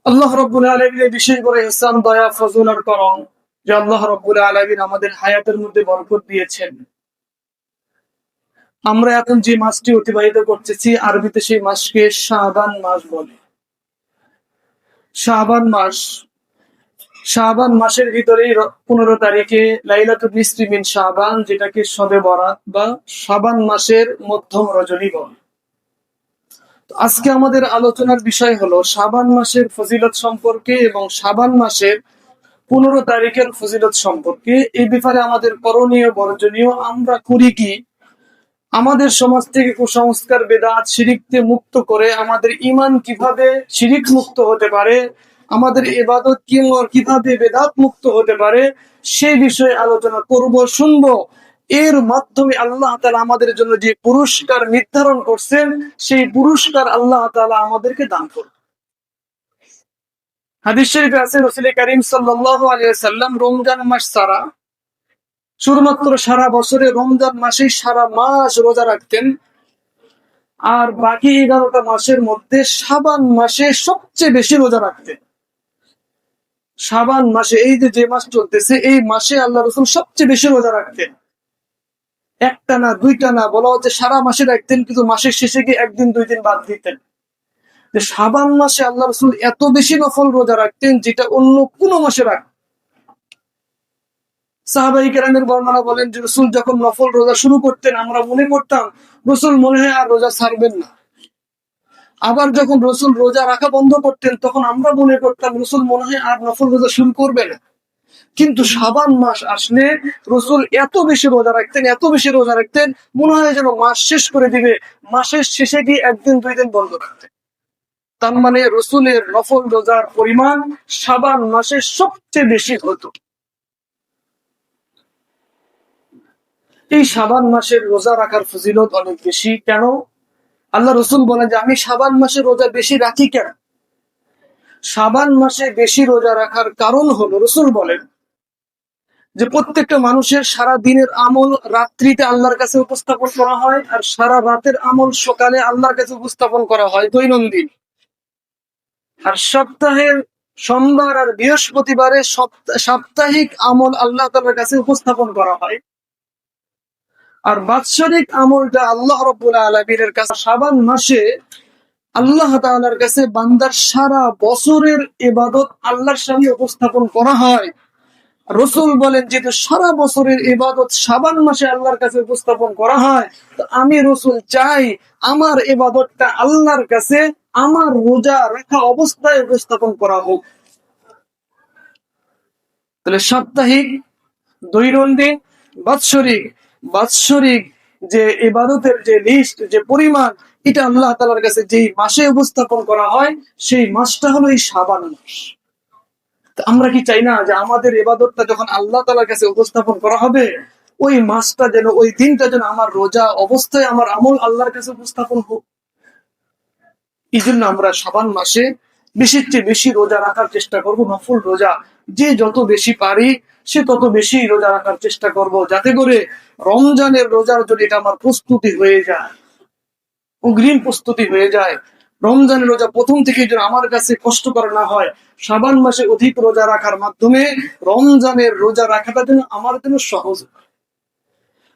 আল্লাহ রাব্বুল আলামিনের বিশেষ করে ইহসান, দয়া, ফজল আর করম যে আল্লাহ রাব্বুল আলামিন আমাদের হায়াতের মধ্যে বরকত দিয়েছেন। আমরা এখন যে মাসটি অতিবাহিত করতেছি, আরবিতে সেই মাসকে শাবান মাস বলে। শাবান মাস, শাবান মাসের ভিতরেই 15 তারিখে লাইলাতুল নিসফি মিন শাবান, যেটাকে শবে বরাত বা শাবান মাসের মধ্যম রজনী বলে। আজকে আমাদের আলোচনার বিষয় হলো শাবান মাসের ফজিলত সম্পর্কে এবং শাবান মাসের 15 তারিখের ফজিলত সম্পর্কে। এই ব্যাপারে আমাদের করণীয় বর্জনীয়, আমরা করি কি, আমাদের সমাজ থেকে কুসংস্কার, বেদাত, শিরিককে মুক্ত করে আমাদের ঈমান কিভাবে শিরিক মুক্ত হতে পারে, আমাদের ইবাদত কিভাবে বেদাত মুক্ত হতে পারে, সেই বিষয়ে আলোচনা করব, শুনবো। এর মাধ্যমে আল্লাহ তাআলা আমাদের জন্য যে পুরস্কার নির্ধারণ করছেন, সেই পুরস্কার আল্লাহ তাআলা আমাদেরকে দান করবেন। হাদিস শরীফে আছে রাসূল কারীম সাল্লাল্লাহু আলাইহি ওয়াসাল্লাম রমজান মাস ছাড়া শুধুমাত্র সারা বছরে রমজান মাসেই সারা মাস রোজা রাখতেন, আর বাকি 11টা মাসের মধ্যে শাবান মাসে সবচেয়ে বেশি রোজা রাখতেন। শাবান মাসে, এই যে মাস চলতেছে, এই মাসে আল্লাহ রাসূল সবচেয়ে বেশি রোজা রাখতেন। একটা না, দুইটা না, বলা হচ্ছে সারা মাসে রাখতেন, কিন্তু মাসের শেষে গিয়ে একদিন দুই দিন বাদ দিতেন। যে শাবান মাসে আল্লাহ রাসূল এত বেশি নফল রোজা রাখতেন, যেটা অন্য কোনো মাসে রাখতেন। সাহাবায়ে কেরামের বর্ণনা বলেন যে রাসূল যখন নফল রোজা শুরু করতেন, আমরা মনে করতাম রাসূল মনে হয় আর রোজা ছাড়বেন না। আবার যখন রাসূল রোজা রাখা বন্ধ করতেন, তখন আমরা মনে করতাম রাসূল মনে হয় আর নফল রোজা শুরু করবে না। কিন্তু শাবান মাস আসলে রাসূল এত বেশি রোজা রাখতেন, এত বেশি রোজা রাখতেন, মনে হয় যেন মাস শেষ করে দিবে, মাসের শেষে গিয়ে একদিন দুই দিন বন্ধ রাখতেন। তার মানে রাসূলের নফল রোজার পরিমাণ শাবান মাসে সবচেয়ে বেশি হতো। এই শাবান মাসের রোজা রাখার ফজিলত অনেক বেশি। কেন? আল্লাহ রাসূল বলেন যে আমি শাবান মাসে রোজা বেশি রাখি কেন? শাবান মাসে বেশি রোজা রাখার কারণ হলো, রাসূল বলেন যে প্রত্যেকটা মানুষের সারা দিনের আমল রাত্রিতে আল্লাহর কাছে উপস্থাপন করা হয়, আর সারা রাতের আমল সকালে আল্লাহর কাছে উপস্থাপন করা হয় দৈনন্দিন। আর সপ্তাহের সোমবার আর বৃহস্পতিবারে সাপ্তাহিক আমল আল্লাহ তাআলার কাছে উপস্থাপন করা হয়। আর বাৎসরিক আমলটা আল্লাহ রাব্বুল আলামিনের কাছে শাবান মাসে আল্লাহ তাআলার কাছে বান্দার সারা বছরের ইবাদত আল্লাহর সামনে উপস্থাপন করা হয়। রাসূল বলেন যে সারা বছরের ইবাদত শাবান মাসে আল্লাহর কাছে উপস্থাপন করা হয়, তো আমি রাসূল চাই আমার ইবাদতটা আল্লাহর কাছে আমার রোজা রাখা অবস্থায় উপস্থাপন করা হোক। তাহলে সাপ্তাহিক, দৈনন্দিন, বাৎসরিক, বাৎসরিক যে ইবাদতের যে লিস্ট, যে পরিমাণ, এটা আল্লাহ তাআলার কাছে যেই মাসে উপস্থাপন করা হয়, সেই মাসটা হলো এই শাবান মাস। আমরা কি চাই না যে আমাদের ইবাদতটা যখন আল্লাহ তাআলার কাছে উপস্থাপন করা হবে, ওই মাসটা যেন, ওই দিনটা যেন আমার রোজা অবস্থায় আমার আমল আল্লাহর কাছে উপস্থাপন হোক। এই জন্য আমরা শাবান মাসে বেশির চেয়ে বেশি রোজা রাখার চেষ্টা করব, নফল রোজা। যে যত বেশি পারি সে তত বেশি রোজা রাখার চেষ্টা করব, যাতে করে রমজানের রোজার যদি এটা আমার প্রস্তুতি হয়ে যায়, অগ্রিম প্রস্তুতি হয়ে যায়, রমজানের রোজা প্রথম থেকে যেন আমার কাছে কষ্টকর না হয়, শাবান মাসে অধিক রোজা রাখার মাধ্যমে রমজানের রোজা রাখাটা যেন আমার জন্য সহজ।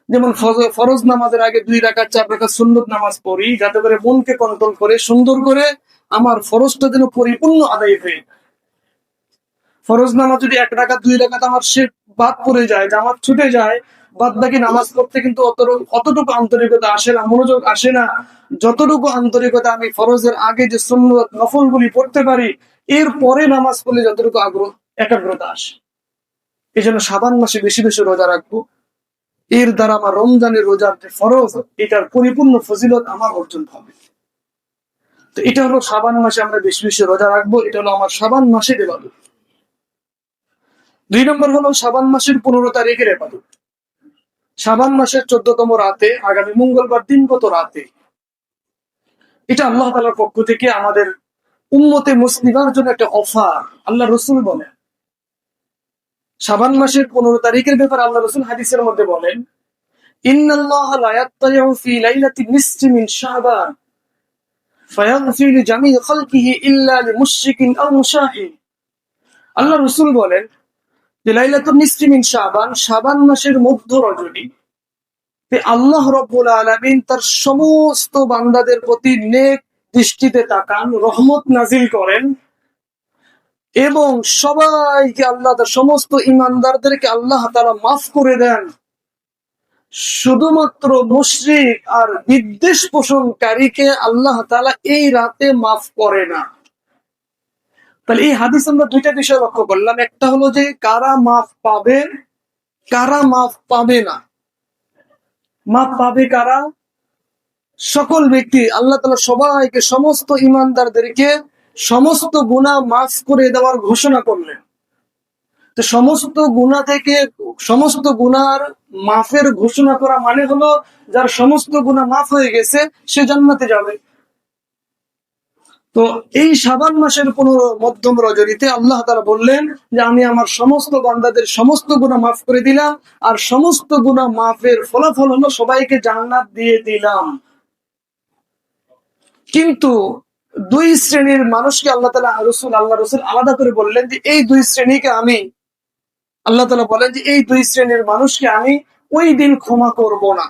যেমন ফরজ নামাজের আগে 2 রাকাত 4 রাকাত সুন্নত নামাজ পড়ি, যাতে করে মনকে কন্ট্রোল করে সুন্দর করে আমার ফরজটা যেন পরিপূর্ণ আদায় হয়ে। ফরজ নামাজ যদি 1 রাকাত 2 রাকাত আমার সে বাদ পড়ে যায়, জামাত ছুটে যায়, বাদ বাকি নামাজ পড়তে কিন্তু অতটুকু আন্তরিকতা আসে না, মনোযোগ আসে না, যতটুকু আন্তরিকতা আমি ফরজের আগে যে সুন্নত নফলগুলি পড়তে পারি, এর পরে নামাজ পড়লে যতটুকু আগ্রহ, একাগ্রতা আসে। এই জন্য শাবান মাসে বেশি বেশি রোজা রাখবো। এর দ্বারা আমার রমজানের রোজার যে ফরজ, এটার পরিপূর্ণ ফজিলত আমার অর্জন হবে। তো এটা হলো শাবান মাসে আমরা বেশি বেশি রোজা রাখবো, এটা হলো আমার শাবান মাসের ইবাদত। 2 নম্বর হলো শাবান মাসের 15 তারিখের ইবাদত। শাবান মাসের 14তম রাতে, আগামী মঙ্গলবার দিনগত রাতে, এটা আল্লাহ তাআলার পক্ষ থেকে আমাদের উম্মতে মুসলিমার জন্য একটা অফার। আল্লাহ রাসূল বলেন, শাবান মাসের 15 তারিখের ব্যাপারে আল্লাহ রাসূল হাদিসের মধ্যে বলেন, ইন্নাল্লাহা লা ইয়াত্তালিউ ফি লাইলাতিন নিসফি মিন শাবান ফায়াগফির লিজামি খালকিহি ইল্লা লিমুশরিকিন আও মুশাহিন। আল্লাহ রাসূল বলেন যে লাইলাতুন নিসফি মিন শাবান, শাবান মাসের মধ্য রজনী আল্লাহ রাব্বুল আলামিন তার সমস্ত বান্দাদের প্রতি নেক দৃষ্টিতে তাকান, রহমত নাজিল করেন এবং সবাইকে আল্লাহ, তার সমস্ত ঈমানদারদেরকে আল্লাহ তাআলা মাফ করে দেন। শুধুমাত্র মুশরিক আর বিদ্বেষ পোষণকারীকে আল্লাহ তাআলা এই রাতে মাফ করে না। তাহলে এই হাদিস আমরা দুইটা বিষয় লক্ষ্য করলাম। একটা হলো যে কারা মাফ পাবে, কারা মাফ পাবে না। মাফ পাবে কারা? সকল ব্যক্তি। আল্লাহ তাআলা সবাইকে, সমস্ত ঈমানদারদেরকে সমস্ত গুনাহ মাফ করে দেওয়ার ঘোষণা করলেন। তো সমস্ত গুনাহ থেকে, সমস্ত গুনার মাফের ঘোষণা করা মানে হলো যার সমস্ত গুনাহ মাফ হয়ে গেছে সে জান্নাতে যাবে। তো এই শাবান মাসের 15 মধ্যম রজনীতে আল্লাহ তাআলা বললেন যে আমি আমার সমস্ত বান্দাদের সমস্ত গুনাহ মাফ করে দিলাম, আর সমস্ত গুনাহ মাফের ফলাফল হলো সবাইকে জান্নাত দিয়ে দিলাম। কিন্তু দুই শ্রেণীর মানুষকে আল্লাহ রাসূল আলাদা করে বললেন যে এই দুই শ্রেণীকে আমি, আল্লাহ তাআলা বলেন যে এই দুই শ্রেণীর মানুষকে আমি ওই দিন ক্ষমা করব না।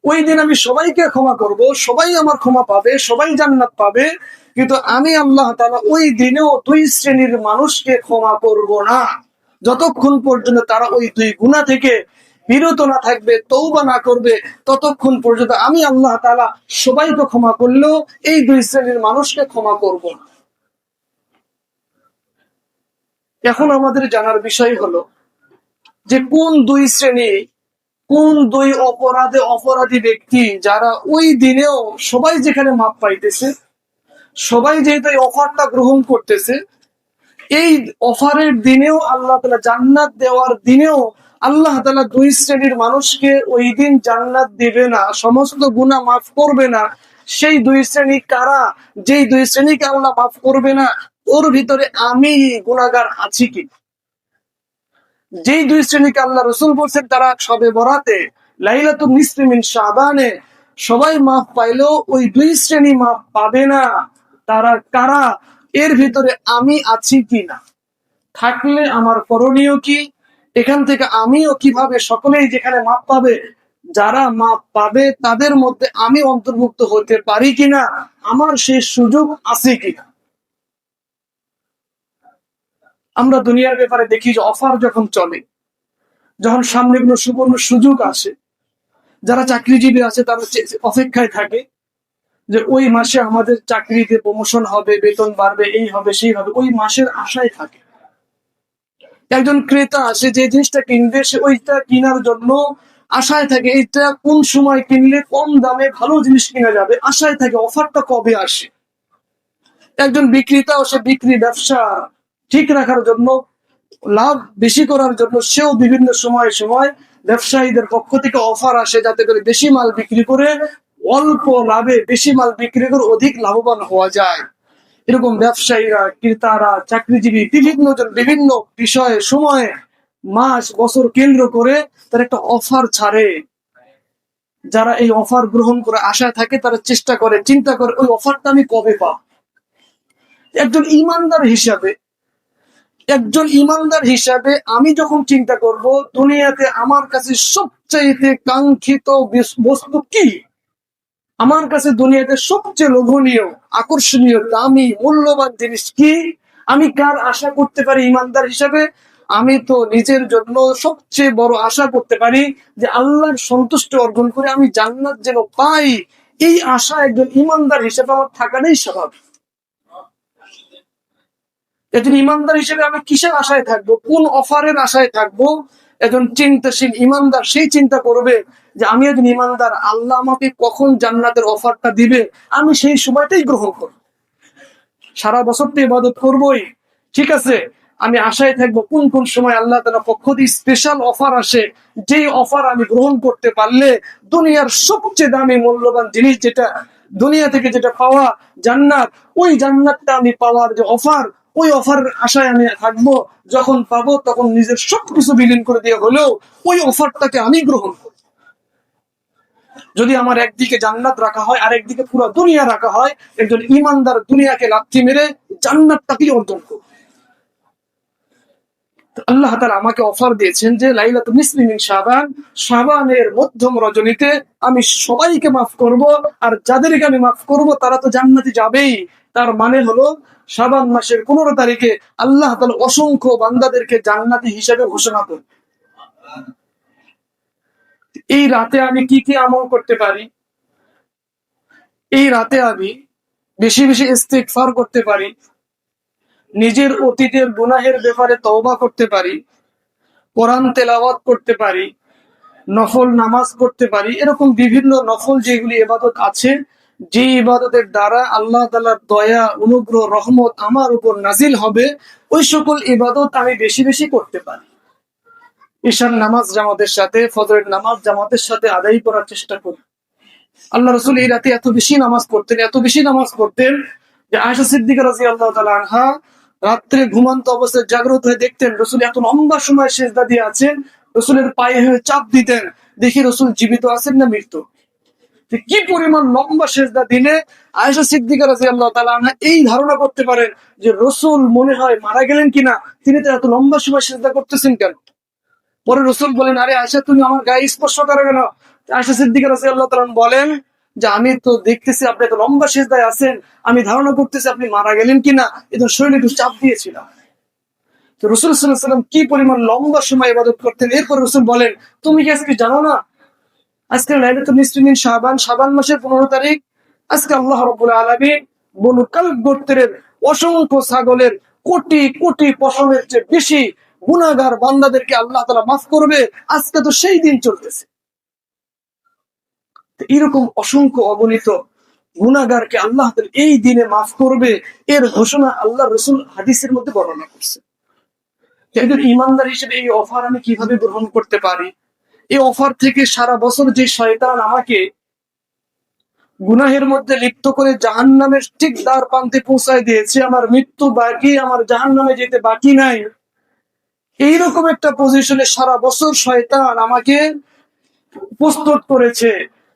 ওই দিন আমি সবাইকে ক্ষমা করব, সবাই আমার ক্ষমা পাবে, সবাই জান্নাত পাবে, কিন্তু আমি আল্লাহ তাআলা ওই দিনেও দুই শ্রেণীর মানুষকে ক্ষমা করব না যতক্ষণ পর্যন্ত তারা ওই দুই গুনাহ থেকে বিরত না থাকবে, তওবা না করবে, ততক্ষণ পর্যন্ত আমি আল্লাহ তাআলা সবাইকে ক্ষমা করলেও এই দুই শ্রেণীর মানুষকে ক্ষমা করব না। এখন আমাদের জানার বিষয় হলো যে কোন দুই শ্রেণী, কোন দুই অপরাধী ব্যক্তি যারা ওই দিনেও, সবাই যেখানে মাপ পাইতেছে, সবাই যেহেতু এই অফারটা গ্রহণ করতেছে, এই অফারের দিনেও আল্লাহ তাআলা, জান্নাত দেওয়ার দিনেও আল্লাহ তাআলা দুই শ্রেণীর মানুষকে ওই দিন জান্নাত দিবে না, সমস্ত গুনাহ মাফ করবে না। সেই দুই শ্রেণী কারা? যেই দুই শ্রেণীকে আল্লাহ মাফ করবে না ওর ভিতরে আমি গুনাহগার আছি কি? যেই দুই শ্রেণীকে আল্লাহ রাসূল বলছেন তারা শবে বরাতে, লাইলাতুন নিসফি মিন শাবানে সবাই মাফ পাইলেও ওই দুই শ্রেণী মাফ পাবে না। তারা কারা? এর ভিতরে আমি আছি কিনা? থাকলে আমার করণীয় কি? এখান থেকে আমিও কিভাবে, সকলেই যেখানে মাপ পাবে, যারা মাপ পাবে তাদের মধ্যে আমি অন্তর্ভুক্ত হতে পারি কিনা, আমার সেই সুযোগ আছে কিনা। আমরা দুনিয়ার ব্যাপারে দেখি যে অফার যখন চলে, যখন সামনে কোনো সুবর্ণ সুযোগ আসে, যারা চাকরিজীবী আছে তারা অপেক্ষায় থাকে যে ওই মাসে আমাদের চাকরিতে প্রমোশন হবে, বেতন বাড়বে, এই হবে সেই হবে, ওই মাসের আশায় থাকে। একজন ক্রেতা আসে, যে জিনিসটা কিনবে সে ওইটা কেনার জন্য আশায় থাকে, এইটা কোন সময় কিনলে কম দামে ভালো জিনিস কিনা যাবে, আশায় থাকে অফারটা কবে আসে। একজন বিক্রেতা, সে বিক্রি ব্যবসা ঠিক রাখার জন্য, লাভ বেশি করার জন্য সেও বিভিন্ন সময় ব্যবসায়ীদের পক্ষ থেকে অফার আসে যাতে করে বেশি মাল বিক্রি করে অল্প লাভে বেশি মাল বিক্রি করে অধিক লাভবান হওয়া যায়। এরকম ব্যবসায়ীরা, ক্রেতারা, চাকরিজীবী বিভিন্ন জন বিভিন্ন বিষয়ে, সময়ে, মাস, বছর কেন্দ্র করে তারা একটা অফার ছাড়ে। যারা এই অফার গ্রহণ করে আশায় থাকে তারা চেষ্টা করে, চিন্তা করে ওই অফারটা আমি কবে পাব। একজন ইমানদার হিসাবে আমি যখন চিন্তা করব দুনিয়াতে আমার কাছে সবচাইতে কাঙ্ক্ষিত বস্তু কি, আমার কাছে দুনিয়াতে সবচেয়ে লোভনীয়, আকর্ষণীয়, দামি, মূল্যবান জিনিস কি, আমি কার আশা করতে পারি ইমানদার হিসাবে? আমি তো নিজের জন্য সবচেয়ে বড় আশা করতে পারি যে আল্লাহর সন্তুষ্টি অর্জন করে আমি জান্নাত যেন পাই। এই আশা একজন ইমানদার হিসেবে আমার থাকাটাই স্বাভাবিক। একজন ইমানদার হিসেবে আমি কিসের আশায় থাকবো, কোন অফারের আশায় থাকবো? একজন চিন্তাশীল ইমানদার সেই চিন্তা করবে যে আমি একজন ইমানদার, আল্লাহ আমাকে কখন জান্নাতের অফারটা দিবে, আমি সেই সময়টাই গ্রহণ করব। সারা বছর তো ইবাদত করবোই, ঠিক আছে, আমি আশায় থাকবো কোন কোন সময় আল্লাহ তাআলার পক্ষ থেকে স্পেশাল অফার আসে, যে অফার আমি গ্রহণ করতে পারলে দুনিয়ার সবচেয়ে দামি মূল্যবান জিনিস, যেটা দুনিয়া থেকে যেটা পাওয়া জান্নাত, ওই জান্নাতটা আমি পাওয়ার যে অফার, ওই অফারের আশায় আমি থাকবো। যখন পাবো তখন নিজের সবকিছু বিলীন করে দিয়ে হলেও ওই অফারটাকে আমি গ্রহণ করব। যদি আমার একদিকে জান্নাত রাখা হয় আর একদিকে পুরো দুনিয়া রাখা হয়, একজন ইমানদার দুনিয়াকে লাথি মেরে জান্নাতটাকেই অর্জন করবে। আল্লাহ তাআলা আমাকে অফার দিয়েছেন যে লাইলাতুল নিসফি মিন শাবান, শাবানের মধ্যম রজনীতে আমি সবাইকে মাফ করব, আর যাদেরকে আমি মাফ করব তারা তো জান্নাতে যাবেই। তার মানে হলো শাবান মাসের 15 তারিখে আল্লাহ তাআলা অসংখ্য বান্দাদেরকে জান্নাতি হিসেবে ঘোষণা করবেন। এই রাতে আমি কি কি আমল করতে পারি? এই রাতে আমি বেশি বেশি ইস্তিগফার করতে পারি, নিজের অতীতের গুনাহের ব্যাপারে তওবা করতে পারি, কোরআন তেলাওয়াত করতে পারি, নফল নামাজ পড়তে পারি। এরকম বিভিন্ন নফল যেগুলি ইবাদত আছে, যে ইবাদতের দ্বারা আল্লাহ তাআলার দয়া, অনুগ্রহ, রহমত আমার উপর নাজিল হবে, ওই সকল ইবাদত আমি বেশি বেশি করতে পারি। ঈশার নামাজ জামাতের সাথে, ফজরের নামাজ জামাতের সাথে আদায় করার চেষ্টা করি। আল্লাহ রাসূল এই রাতে এত বেশি নামাজ পড়তেন, এত বেশি নামাজ পড়তেন যে আয়েশা সিদ্দিকা রাদিয়াল্লাহু তাআলা আনহা রাত্রে ঘুমন্ত অবস্থায় জাগ্রত হয়ে দেখতেন রাসূল এত লম্বা সময় সিজদা দিয়ে আছেন, রাসূলের পায়ে হয়ে চাপ দিতেন, দেখি রাসূল জীবিত আছেন না মৃত। কি পরিমাণ লম্বা সিজদা দিলে আয়েশা সিদ্দিকা রাদিয়াল্লাহু তাআলা আনহা এই ধারণা করতে পারেন যে রাসূল মনে হয় মারা গেলেন কিনা, তিনি তো এত লম্বা সময় সিজদা করতেছেন কেন। পরে রাসূল বলেন, আরে আয়েশা তুমি আমার গায়ে স্পর্শ করো কেন? আয়েশা সিদ্দিকা রাদিয়াল্লাহু তাআলা বলেন যে আমি তো দেখতেছি আপনি এত লম্বা সিজদায় আছেন, আমি ধারণা করতেছি আপনি মারা গেলেন কিনা, এজন্য শরীরে একটু চাপ দিয়েছিলাম। তো রাসূল সাল্লাল্লাহু আলাইহি ওয়াসাল্লাম কি পরিমাণ লম্বা সময় ইবাদত করতেন। এরপর রাসূল বলেন, তুমি কি আজকে জানো না আজকে লাইলাতুল নিসফি মিন শাবান, শাবান মাসের 15 তারিখ। আজকে আল্লাহ রাব্বুল আলামিন বনু কালব গোত্রের অসংখ্য ছাগলের কোটি কোটি পশমের চেয়ে বেশি গুনাহগার বান্দাদেরকে আল্লাহ তাআলা মাফ করবে। আজকে তো সেই দিন চলতেছে। এরকম অসংখ্য অগণিত গুনাহগারকে আল্লাহ তাআলা এই দিনে মাফ করবে, এর ঘোষণা আল্লাহ রাসূল হাদিসের মধ্যে বর্ণনা করছে। একজন ইমানদার হিসেবে এই অফার আমি কিভাবে গ্রহণ করতে পারি? এই অফার থেকে সারা বছর যে শয়তান আমাকে গুনাহের মধ্যে লিপ্ত করে জাহান্নামের ঠিক দ্বার প্রান্তে পৌঁছায় দিয়েছে, আমার মৃত্যু বাকি, আমার জাহান্নামে যেতে বাকি নাই, এইরকম একটা পজিশনে সারা বছর শয়তান আমাকে প্রস্তুত করেছে।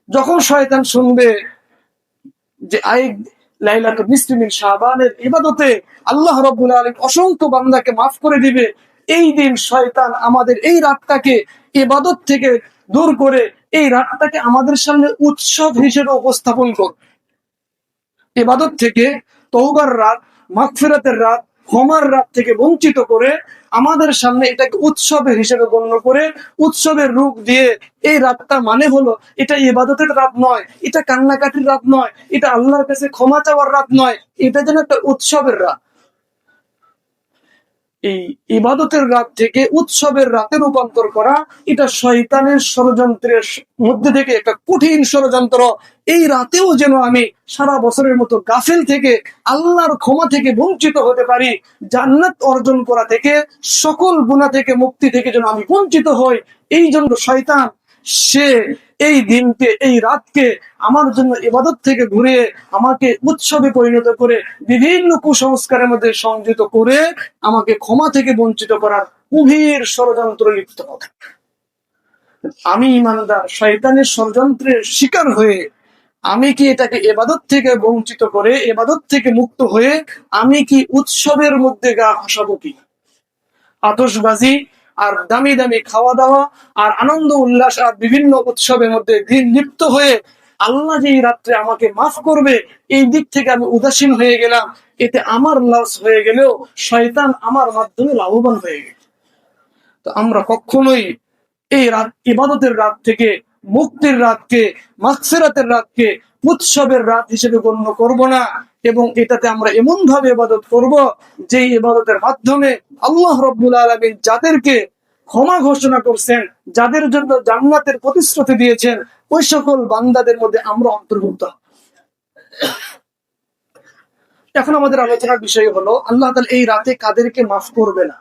যখন শয়তান শুনবে যে লাইলাতুল নিসফি মিন শাবানের ইবাদতে আল্লাহ রাব্বুল আলামিন অসংখ্য বান্দাকে মাফ করে দিবে, এই দিন শয়তান আমাদের এই রাতটাকে ইবাদত থেকে দূর করে এই রাতটাকে আমাদের সামনে উৎসব হিসেবে উপস্থাপন করবে। ইবাদত থেকে, তওবার রাত, মাগফিরাতের রাত, ক্ষমার রাত থেকে বঞ্চিত করে আমাদের সামনে এটাকে উৎসবের হিসেবে গণ্য করে উৎসবের রূপ দিয়ে এই রাতটা মানে হলো এটা ইবাদতের রাত নয়, এটা কান্নাকাটির রাত নয়, এটা আল্লাহর কাছে ক্ষমা চাওয়ার রাত নয়, এটা যেন একটা উৎসবের রাত। এই ইবাদতের রাত থেকে উৎসবের রাতে রূপান্তর করা, এটা শয়তানের ষড়যন্ত্রের মধ্যে থেকে একটা কঠিন ষড়যন্ত্র। এই রাতেও যেন আমি সারা বছরের মতো গাফিল থেকে, আল্লাহর ক্ষমা থেকে বঞ্চিত হতে পারি, জান্নাত অর্জন করা থেকে, সকল গুনাহ থেকে, মুক্তি থেকে যেন আমি বঞ্চিত হই। এই জন্য শয়তান সে এই দিনকে, এই রাতকে আমার জন্য ইবাদত থেকে ঘুরিয়ে আমাকে উৎসবে পরিণত করে বিভিন্ন কুসংস্কারের মধ্যে সংযুক্ত করে আমাকে ক্ষমা থেকে বঞ্চিত করার গভীর ষড়যন্ত্র লিপ্ত হবে। আমি ইমানদার শয়তানের ষড়যন্ত্রের শিকার হয়ে আমি কি এটাকে ইবাদত থেকে বঞ্চিত করে, ইবাদত থেকে মুক্ত হয়ে আমি কি উৎসবের মধ্যে গা ভাসাবো কি? আতশবাজি আর দামি দামি খাওয়া দাওয়া আর আনন্দ উল্লাস আর বিভিন্ন উৎসবের মধ্যে দিন লিপ্ত হয়ে আল্লাহ যে এই রাত্রে আমাকে মাফ করবে, এই দিক থেকে আমি উদাসীন হয়ে গেলাম। এতে আমার লস হয়ে গেলেও শয়তান আমার মাধ্যমে লাভবান হয়ে গেল। তো আমরা কখনোই এই রাত, ইবাদতের রাত থেকে, মুক্তির রাতকে, মাগফিরাতের রাতকে উৎসবের রাত হিসেবে গণ্য করব না, এবং এটাতে আমরা এমন ভাবে ইবাদত করব যে ইবাদতের মাধ্যমে আল্লাহ রাব্বুল আলামিন যাদেরকে ক্ষমা ঘোষণা করছেন, যাদের জন্য জান্নাতের প্রতিশ্রুতি দিয়েছেন, ওই সকল বান্দাদের মধ্যে আমরা অন্তর্ভুক্ত। এখন আমাদের আলোচনার বিষয় হলো আল্লাহ তাআলা এই রাতে কাদেরকে মাফ করবে না,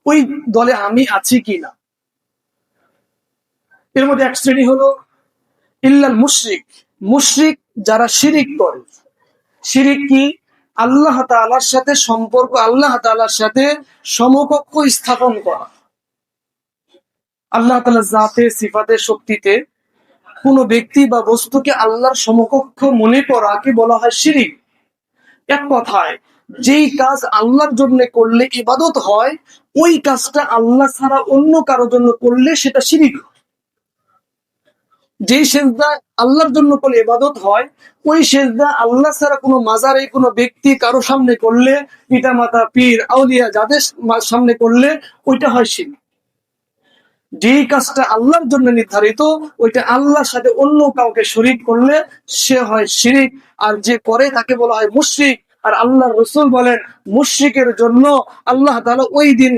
ওই দলে আমি আছি কিনা। এর মধ্যে এক শ্রেণী হলো ইল্লাল মুশরিক, মুশরিক যারা শিরিক করে। শিরিক কি? আল্লাহ তাআলার সাথে সম্পর্ক, আল্লাহ তাআলার সাথে সমকক্ষ স্থাপন করা। আল্লাহ তাআলার জাতে, সিফাতে, শক্তিতে কোনো ব্যক্তি বা বস্তুকে আল্লাহর সমকক্ষ মনে করাকে বলা হয় শিরিক। এক কথায় যেই কাজ আল্লাহর জন্য করলে ইবাদত হয়, ওই কাজটা আল্লাহ ছাড়া অন্য কারো জন্য করলে সেটা শিরিক। যেই সেজদা আল্লাহর জন্য করলে ইবাদত হয়, ওই সেজদা আল্লাহ ছাড়া কোনো মাজারে কোনো ব্যক্তি কারো সামনে করলে, পিতা মাতা পীর আউলিয়া যাদের সামনে করলে ওইটা হয় শিরক। যেই কাজটা আল্লাহর জন্য নির্ধারিত, ওইটা আল্লাহর সাথে অন্য কাউকে শরীক করলে সে হয় শিরিক। আর যে করে তাকে বলা হয় মুশরিক। আর আল্লাহ রসুল বলেন, মুশরিকের জন্য আল্লাহ তাআলা ওই দিন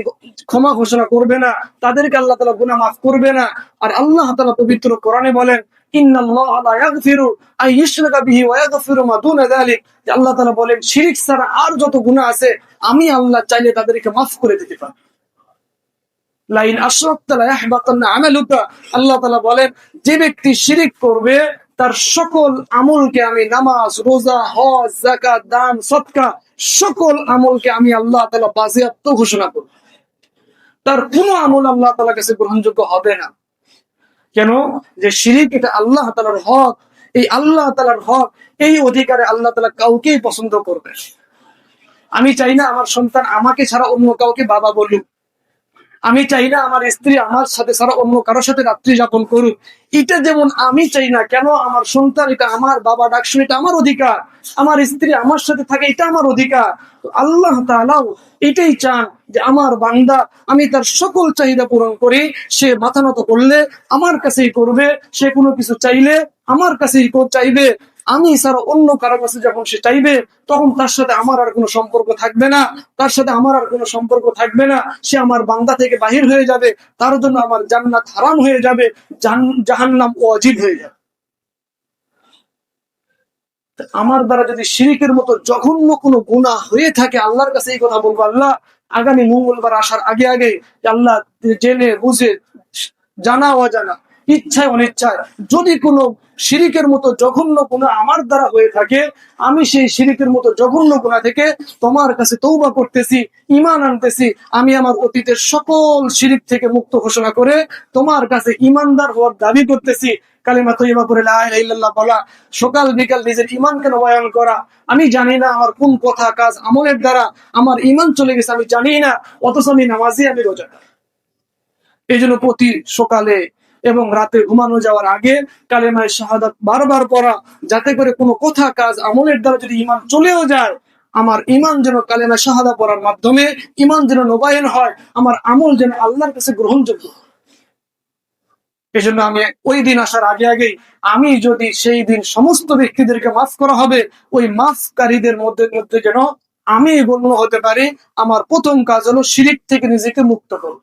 ক্ষমা ঘোষণা করবে না, তাদেরকে আল্লাহ তাআলা গুনাহ মাফ করবে না। আর আল্লাহ তাআলা পবিত্র কোরআনে বলেন, ইন্নাল্লাহা লা ইয়াগফিরু আন ইউশরাকা বিহি ওয়া ইয়াগফিরু মা দুনা যালিক। আল্লাহ তাআলা বলেন, শিরিক ছাড়া আর যত গুনাহ আছে আমি আল্লাহ চাইলে তাদেরকে মাফ করে দিতে পারি। লাইন আশরাকতা লা ইয়াহবাতান্না আমালুকা। আল্লাহ তাআলা বলেন, যে ব্যক্তি শিরিক করবে তার সকল আমলকে আমি, নামাজ, রোজা, হজ, যাকাত, দান, সদকা, সকল আমলকে আমি আল্লাহ তাআলা বাজেয়াপ্ত ঘোষণা করব। তার কোনো আমল আল্লাহ তাআলার কাছে গ্রহণযোগ্য হবে না। কেন? যে শিরিক এটা আল্লাহ তাআলার হক। এই আল্লাহ তাআলার হক, এই অধিকারে আল্লাহ তাআলা কাউকেই পছন্দ করবে। আমি চাই না আমার সন্তান আমাকে ছাড়া অন্য কাউকে বাবা বলুক। আমি চাই না আমার স্ত্রী আমার সাথে ছাড়া অন্য কারোর সাথে রাত্রি যাপন করুক। এটা যেমন আমি চাই না, কেন আমার সন্তান এটা আমার বাবা ডাকছে, এটা আমার অধিকার। আমার স্ত্রী আমার সাথে থাকে, এটা আমার অধিকার। তো আল্লাহ তাআলাও এটাই চান যে আমার বান্দা, আমি তার সকল চাহিদা পূরণ করি। সে মাথা নত করলে আমার কাছেই করবে, সে কোনো কিছু চাইলে আমার কাছেই চাইবে। আমি ছাড়া অন্য কারো কাছে যখন সে চাইবে, তখন তার সাথে আমার আর কোনো সম্পর্ক থাকবে না, তার সাথে আমার আর কোনো সম্পর্ক থাকবে না। সে আমার বান্দা থেকে বাহির হয়ে যাবে, তার জন্য আমার জান্নাত হারাম হয়ে যাবে, জাহান্নাম ওয়াজিব হয়ে যাবে। আমার দ্বারা যদি শিরিকের মতো জঘন্য কোনো গুনাহ হয়ে থাকে, আল্লাহর কাছে এই কথা বলবো, আল্লাহ আগামী মঙ্গলবার আসার আগে আগে আল্লাহ জেনে বুঝে, জানা অজানা, ইচ্ছায় অনিচ্ছায় যদি কোনো শিরিকের মতো জঘন্য গুনাহ আমার দ্বারা হয়ে থাকে, আমি সেই শিরিকের মতো জঘন্য গুনাহ থেকে তোমার কাছে তওবা করতেছি, ঈমান আনতেছি। আমি আমার অতীতের সকল শিরিক থেকে মুক্ত ঘোষণা করে তোমার কাছে ঈমানদার হওয়ার দাবি করতেছি। কালিমা তয়্যিবা পড়ে লা ইলাহা ইল্লাল্লাহ বলা, সকাল বিকাল নিজের ঈমানকে নবায়ন করা। আমি জানি না আমার কোন কথা কাজ আমলের দ্বারা আমার ঈমান চলে গেছে, আমি জানি না, অথচ আমি নামাজি, আমি রোজাদার। এই জন্য প্রতি সকালে এবং রাতে ঘুমানো যাওয়ার আগে কালেমায়ে শাহাদাত বারবার পড়া, যাতে করে কোনো কথা কাজ আমলের দ্বারা যদি ঈমান চলেও যায়, আমার ঈমান যেন কালেমায়ে শাহাদাত পড়ার মাধ্যমে ঈমান যেন নবায়ন হয়, আমার আমল যেন আল্লাহর কাছে গ্রহণযোগ্য। এই জন্য আমি ওই দিন আসার আগে আগেই, আমি যদি সেই দিন সমস্ত ব্যক্তিদেরকে মাফ করা হবে, ওই মাফকারীদের মধ্যে মধ্যে যেন আমি গণ্য হতে পারি। আমার প্রথম কাজ হলো শিরিক থেকে নিজেকে মুক্ত করব।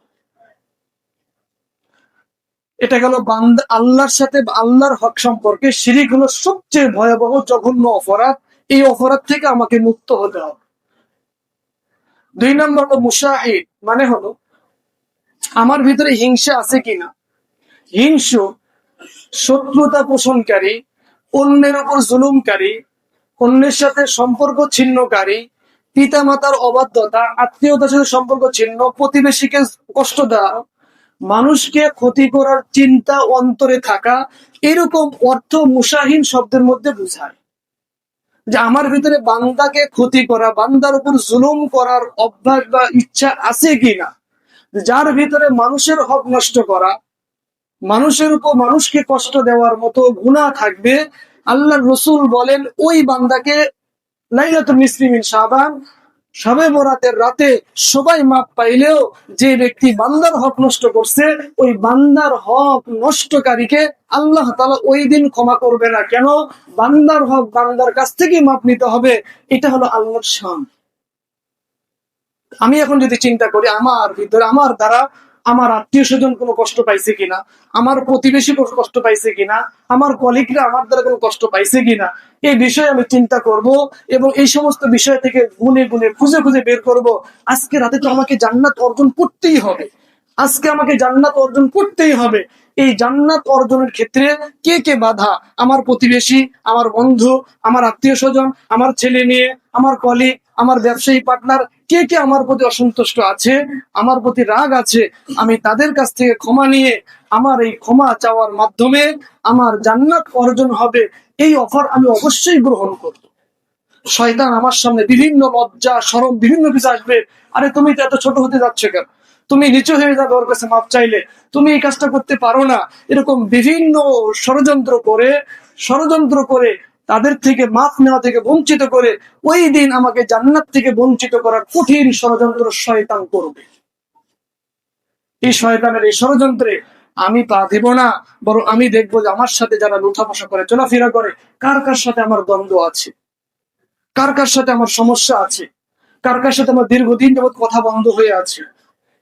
এটা গেল বান্দা আল্লাহর সাথে, আল্লাহর হক সম্পর্কে শিরিক হলো সবচেয়ে ভয়াবহ জঘন্য অপরাধ। এই অপরাধ থেকে আমাকে মুক্ত হতে হবে। 2 নম্বর হলো মুশাহিদ, মানে হলো আমার ভিতরে হিংসা আছে কিনা। হিংসু, শত্রুতা পোষণকারী, অন্যের উপর জুলুমকারী, অন্যের সাথে সম্পর্ক ছিন্নকারী, পিতা মাতার অবাধ্যতা, আত্মীয়তার সাথে সম্পর্ক ছিন্ন, প্রতিবেশীকে কষ্ট দেওয়া, মানুষকে ক্ষতি করার চিন্তা অন্তরে থাকা, এরকম অর্থ মুশাহিন শব্দের মধ্যে বোঝায়। যে আমার ভিতরে বান্দাকে ক্ষতি করা, বান্দার উপর জুলুম করার অভ্যাস বা ইচ্ছা আছে কিনা। যার ভিতরে মানুষের হক নষ্ট করা, মানুষের উপর মানুষকে কষ্ট দেওয়ার মতো গুনাহ থাকবে, আল্লাহর রাসূল বলেন ওই বান্দাকে লাইলাতুল নিসফি মিন শাবান, শবে বরাতের রাতে সবাই মাপ পাইলেও যে ব্যক্তি বান্দার হক নষ্ট করছে, ওই বান্দার হক নষ্টকারীকে আল্লাহ তাআলা ওই দিন ক্ষমা করবে না। কেন? বান্দার হক বান্দার কাছ থেকে মাপ নিতে হবে, এটা হলো আল্লাহর শান। আমি এখন যদি চিন্তা করি আমার ভিতরে, আমার দ্বারা আমার আত্মীয় স্বজন কোনো কষ্ট পাইছে কিনা, আমার প্রতিবেশী কষ্ট পাইছে কিনা, আমার কলিগরা আমার দ্বারা কোনো কষ্ট পাইছে কিনা, এই বিষয়ে আমি চিন্তা করব এবং এই সমস্ত বিষয় থেকে গুনে গুনে খুঁজে খুঁজে বের করব। আজকে রাতে তো আমাকে জান্নাত অর্জন করতেই হবে, আজকে আমাকে জান্নাত অর্জন করতেই হবে। এই জান্নাত অর্জনের ক্ষেত্রে কে কে বাধা? আমার প্রতিবেশী, আমার বন্ধু, আমার আত্মীয় স্বজন, আমার ছেলে মেয়ে, আমার কলিগ, আমার ব্যবসায়ী পার্টনার, কে কে আমার প্রতি অসন্তুষ্ট আছে, আমার প্রতি রাগ আছে, আমি তাদের কাছ থেকে ক্ষমা নিয়ে আমার এই ক্ষমা চাওয়ার মাধ্যমে আমার জান্নাত অর্জন হবে, এই অফার আমি অবশ্যই গ্রহণ করব। শয়তান আমার সামনে বিভিন্ন লজ্জা শরম বিভিন্ন কিছু আসবে, আরে তুমি তো এত ছোট হতে যাচ্ছ কেন, তুমি নিচু হয়ে যাবে ওর কাছে মাপ চাইলে, তুমি এই কাজটা করতে পারো না, এরকম বিভিন্ন ষড়যন্ত্র করে তাদের থেকে মাপ নেওয়া থেকে বঞ্চিত করে ওই দিন আমাকে জান্নাত থেকে বঞ্চিত করার কঠিন ষড়যন্ত্র শয়তান করবে। এই শয়তানের এই ষড়যন্ত্রে আমি পা দিব না, বরং আমি দেখবো যে আমার সাথে যারা লুঠাবসা করে চলাফেরা করে, কার কার সাথে আমার দ্বন্দ্ব আছে, কার কার সাথে আমার সমস্যা আছে, কার কার সাথে আমার দীর্ঘদিন যাবৎ কথা বন্ধ হয়ে আছে,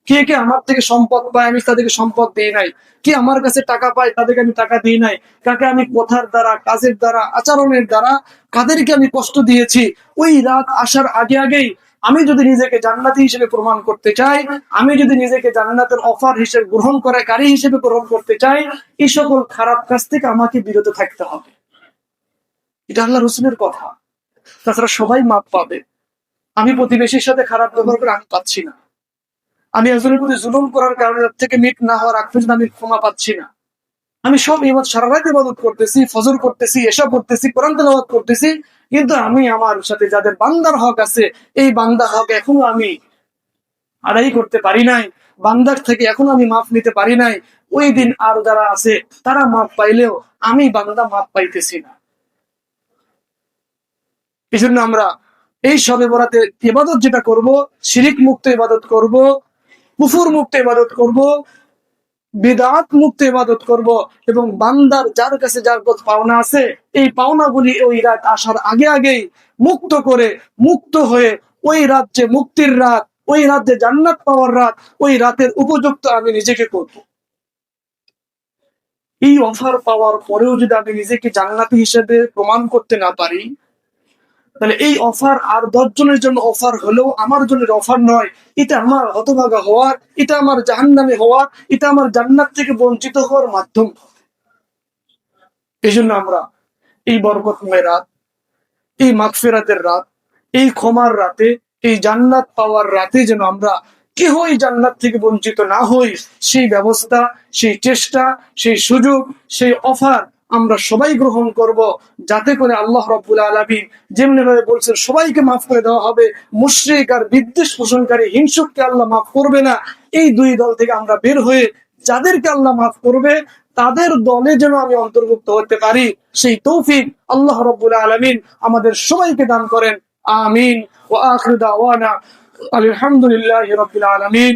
কে কে আমার থেকে সম্পদ পায় আমি তাদেরকে সম্পদ দিই নাই, কে আমার কাছে টাকা পায় তাদেরকে আমি টাকা দিই নাই, কাকে আমি কথার দ্বারা কাজের দ্বারা আচরণের দ্বারা কাদেরকে আমি কষ্ট দিয়েছি, ওই রাত আসার আগে আগেই আমি যদি নিজেকে জান্নাতি হিসেবে প্রমাণ করতে চাই, আমি যদি নিজেকে জান্নাতের অফার হিসেবে গ্রহণ করাকারী হিসেবে গ্রহণ করতে চাই, এই সকল খারাপ কাজ থেকে আমাকে বিরত থাকতে হবে। এটা আল্লাহ রসুলের কথা। তাছাড়া সবাই মাপ পাবে। আমি প্রতিবেশীর সাথে খারাপ ব্যবহার করে আমি পাচ্ছি না, আমি একজনের প্রতি জুলুম করার কারণে থেকে মিট না হওয়ার আগ পর্যন্ত আমি ক্ষমা পাচ্ছি না, আমি সব ইবাদত সারা রাত ইবাদত করতেছি, ফজর করতেছি, এশা করতেছি, কোরআন তেলাওয়াত করতেছি, কিন্তু আমি আমার সাথে যাদের বান্দার হক আছে এই বান্দা হক এখনো আমি আদায় করতে পারি নাই, বান্দার থেকে এখনো আমি মাফ নিতে পারি নাই। ওই দিন আর যারা আছে তারা মাফ পাইলেও আমি বান্দা মাফ পাইতেছি না। এই জন্য আমরা এই শবে বরাতে ইবাদত যেটা করব, শিরিক মুক্ত ইবাদত করব, কুফুর মুক্ত ইবাদত করব, বিদআত মুক্ত ইবাদত করব, এবং বান্দার যার কাছে যার পাওনা আছে এই পাওনাগুলি ওই রাত আসার আগে আগেই মুক্ত হয়ে ওই রাত যে মুক্তির রাত, ওই রাত যে জান্নাত পাওয়ার রাত, ওই রাতের উপযুক্ত আমি নিজেকে করব। এই অফার পাওয়ার পরেও যদি আমি নিজেকে জান্নাতি হিসেবে প্রমাণ করতে না পারি, তাহলে এই অফার আর 10 জনের জন্য অফার হলেও আমার জন্য অফার নয়, এটা আমার হতভাগা হওয়ার, এটা আমার জাহান্নামে হওয়ার, এটা আমার জান্নাত থেকে বঞ্চিত হওয়ার মাধ্যম। এই জন্য আমরা এই বরকতময় রাত, এই মাগফিরাতের রাত, এই ক্ষমার রাতে, এই জান্নাত পাওয়ার রাতে যেন আমরা কেহই জান্নাত থেকে বঞ্চিত না হই, সেই ব্যবস্থা, সেই চেষ্টা, সেই সুযোগ, সেই অফার আমরা সবাই গ্রহণ করব, যাতে করে আল্লাহ রাব্বুল আলামিন যেমনি ভাবে বলছেন সবাইকে মাফ করে দেওয়া হবে, মুশরিক আর বিদ্বেষ পোষণকারী হিংসুককে আল্লাহ মাফ করবে না, এই দুই দল থেকে আমরা বের হয়ে যাদেরকে আল্লাহ মাফ করবে তাদের দলে যেন আমি অন্তর্ভুক্ত হতে পারি, সেই তৌফিক আল্লাহ রাব্বুল আলামিন আমাদের সবাইকে দান করেন। আমিন। ওয়া আখিরু দাওয়ানা আলহামদুলিল্লাহি রাব্বিল আলামিন।